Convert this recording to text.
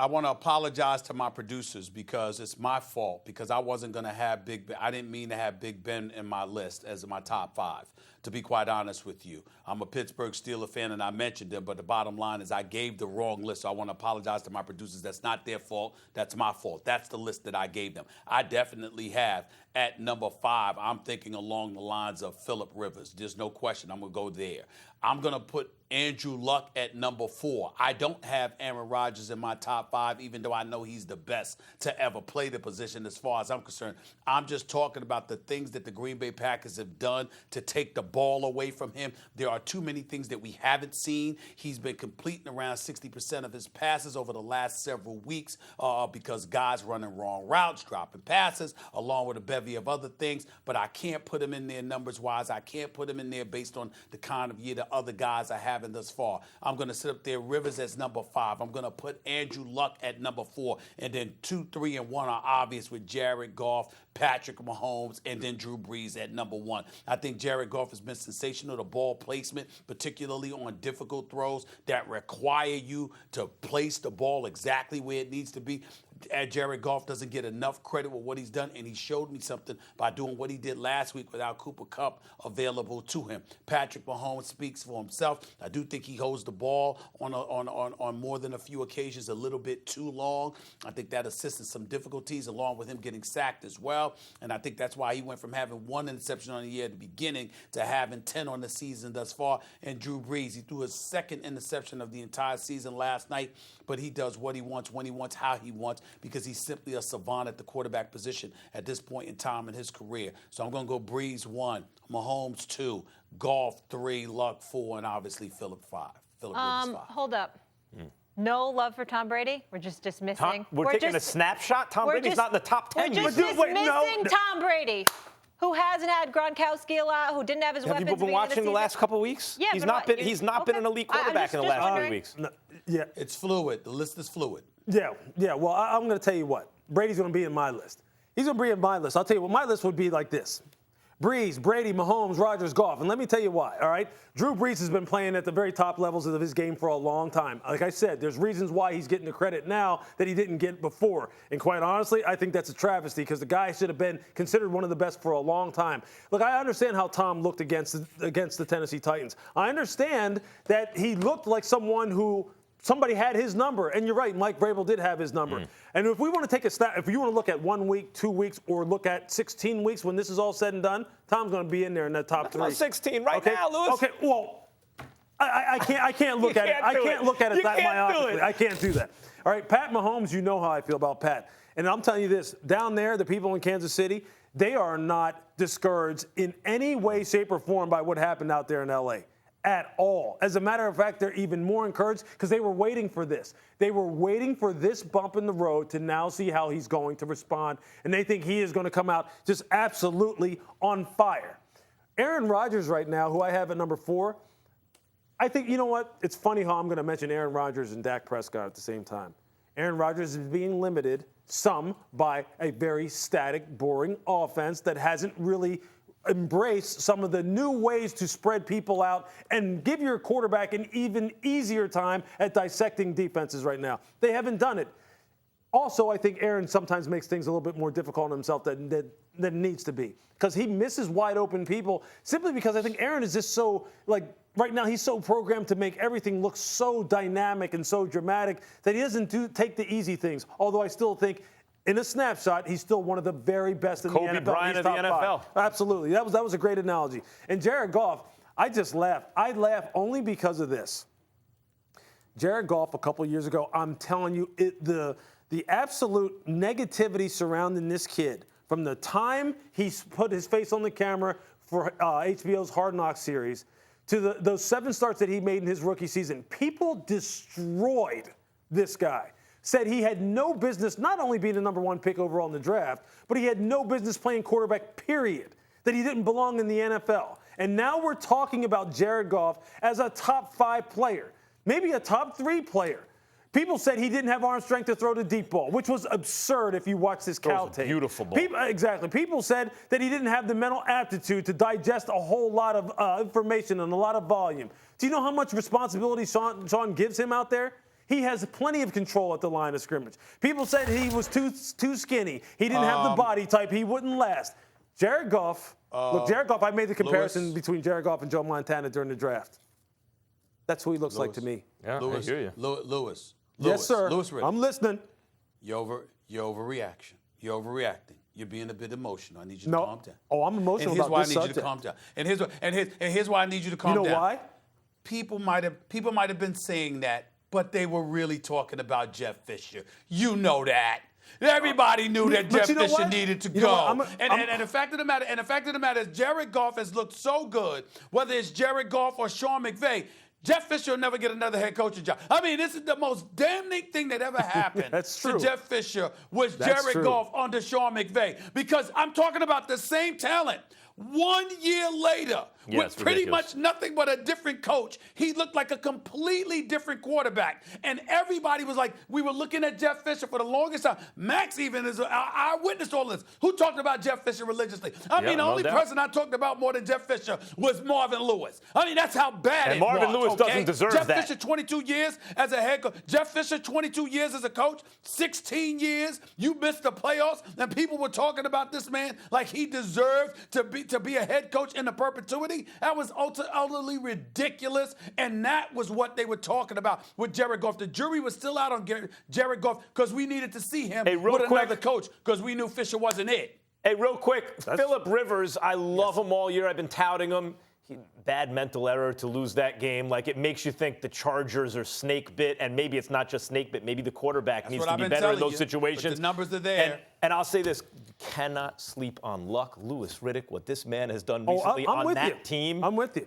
I want to apologize to my producers because it's my fault because I wasn't going to have Big Ben. I didn't mean to have Big Ben in my list as my top 5, to be quite honest with you. I'm a Pittsburgh Steelers fan, and I mentioned them, but the bottom line is I gave the wrong list, so I want to apologize to my producers. That's not their fault. That's my fault. That's the list that I gave them. I definitely have at number 5, I'm thinking along the lines of Phillip Rivers. There's no question. I'm going to go there. I'm going to put Andrew Luck at number 4. I don't have Aaron Rodgers in my top 5, even though I know he's the best to ever play the position as far as I'm concerned. I'm just talking about the things that the Green Bay Packers have done to take the ball away from him. There are too many things that we haven't seen. He's been completing around 60% of his passes over the last several weeks because guys running wrong routes, dropping passes, along with a bevy of other things. But I can't put him in there numbers-wise. I can't put him in there based on the kind of year the other guys are having thus far. I'm going to sit up there Rivers as number 5. I'm going to put Andrew Luck at number 4. And then 2, 3, and 1 are obvious with Jared Goff, Patrick Mahomes, and then Drew Brees at number 1. I think Jared Goff has been sensational. The ball placement, particularly on difficult throws that require you to place the ball exactly where it needs to be. Jared Goff doesn't get enough credit with what he's done, and he showed me something by doing what he did last week without Cooper Kupp available to him. Patrick Mahomes speaks for himself. I do think he holds the ball on more than a few occasions a little bit too long. I think that assisted some difficulties along with him getting sacked as well, and I think that's why he went from having 1 interception on the year at the beginning to having 10 on the season thus far. And Drew Brees, he threw his 2nd interception of the entire season last night, but he does what he wants, when he wants, how he wants, because he's simply a savant at the quarterback position at this point in time in his career. So I'm going to go Brees 1, Mahomes 2, Goff 3, Luck 4, and obviously Phillip 5. Phillip Rivers 5. Hold up. No love for Tom Brady? We're just dismissing. We're taking a snapshot? Tom Brady's not in the top 10. We're just dismissing Tom Brady, who hasn't had Gronkowski a lot, who didn't have his weapons. Have you been watching the last couple of weeks? Yeah, he's not been an elite quarterback in the last 3 weeks. No, yeah, it's fluid. The list is fluid. Yeah. Well, I'm going to tell you what. Brady's going to be in my list. He's going to be in my list. I'll tell you what, my list would be like this. Brees, Brady, Mahomes, Rodgers, Goff. And let me tell you why, all right? Drew Brees has been playing at the very top levels of his game for a long time. Like I said, there's reasons why he's getting the credit now that he didn't get before. And quite honestly, I think that's a travesty because the guy should have been considered one of the best for a long time. Look, I understand how Tom looked against the Tennessee Titans. I understand that he looked like someone who somebody had his number, and you're right, Mike Vrabel did have his number. And if we want to take a stat, if you want to look at 1 week, 2 weeks, or look at 16 weeks when this is all said and done, Tom's going to be in there in that top 3. 16 right now, Lewis. Okay, well, I can't look at it. I can't look at it that myopically. I can't do that. All right, Pat Mahomes, you know how I feel about Pat. And I'm telling you this, down there, the people in Kansas City, they are not discouraged in any way, shape, or form by what happened out there in L.A. at all. As a matter of fact, they're even more encouraged because they were waiting for this. They were waiting for this bump in the road to now see how he's going to respond, and they think he is going to come out just absolutely on fire. Aaron Rodgers right now, who I have at number 4, I think, you know what? It's funny how I'm going to mention Aaron Rodgers and Dak Prescott at the same time. Aaron Rodgers is being limited, some, by a very static, boring offense that hasn't really embrace some of the new ways to spread people out and give your quarterback an even easier time at dissecting defenses right now. They haven't done it. Also, I think Aaron sometimes makes things a little bit more difficult on himself than it needs to be because he misses wide open people simply because I think Aaron is just so, like, right now he's so programmed to make everything look so dynamic and so dramatic that he doesn't take the easy things, although I still think in a snapshot, he's still one of the very best in the NFL. Kobe Bryant of the NFL. 5. Absolutely. That was a great analogy. And Jared Goff, I just laugh. I laugh only because of this. Jared Goff, a couple of years ago, I'm telling you, the absolute negativity surrounding this kid from the time he put his face on the camera for HBO's Hard Knocks series to those 7 starts that he made in his rookie season, people destroyed this guy. Said he had no business not only being the number 1 pick overall in the draft, but he had no business playing quarterback, period, that he didn't belong in the NFL. And now we're talking about Jared Goff as a top 5 player, maybe a top 3 player. People said he didn't have arm strength to throw the deep ball, which was absurd if you watch this Cal tape. Beautiful ball. Exactly. People said that he didn't have the mental aptitude to digest a whole lot of information and a lot of volume. Do you know how much responsibility Sean gives him out there? He has plenty of control at the line of scrimmage. People said he was too skinny. He didn't have the body type. He wouldn't last. Jared Goff, Jared Goff, I made the comparison between Jared Goff and Joe Montana during the draft. That's who he looks like to me. Yeah, I hear you. Lewis. Yes, sir. Riddick. I'm listening. You're overreaction. You're overreacting. You're being a bit emotional. I need you to calm down. Oh, I'm emotional about this subject. And here's why I need you to calm down. And here's why I need you to calm down. You know why? People might have been saying that, but they were really talking about Jeff Fisher. You know that. Everybody knew that Jeff Fisher needed to go. And the fact of the matter is Jared Goff has looked so good, whether it's Jared Goff or Sean McVay. Jeff Fisher will never get another head coaching job. I mean, this is the most damning thing that ever happened to Jeff Fisher was Jared Goff under Sean McVay. Because I'm talking about the same talent. 1 year later, with pretty much nothing but a different coach, he looked like a completely different quarterback. And everybody was like, we were looking at Jeff Fisher for the longest time. Max even is, I witnessed all this. Who talked about Jeff Fisher religiously? I mean, the only person I talked about more than Jeff Fisher was Marvin Lewis. I mean, that's how bad it was. And Marvin Lewis doesn't deserve that. Jeff Fisher, 22 years as a head coach. Jeff Fisher, 22 years as a coach. 16 years, you missed the playoffs, and people were talking about this man like he deserved to be a head coach in the perpetuity. That was utterly ridiculous, and that was what they were talking about with Jared Goff. The jury was still out on Jared Goff because we needed to see him with another coach because we knew Fisher wasn't it. Hey, real quick, Phillip Rivers, I love him all year. I've been touting him. Bad mental error to lose that game. Like, it makes you think the Chargers are snake bit, and maybe it's not just snake bit. Maybe the quarterback needs to be better in those situations. The numbers are there. And I'll say this, you cannot sleep on luck. Louis Riddick, what this man has done recently on that team. I'm with you.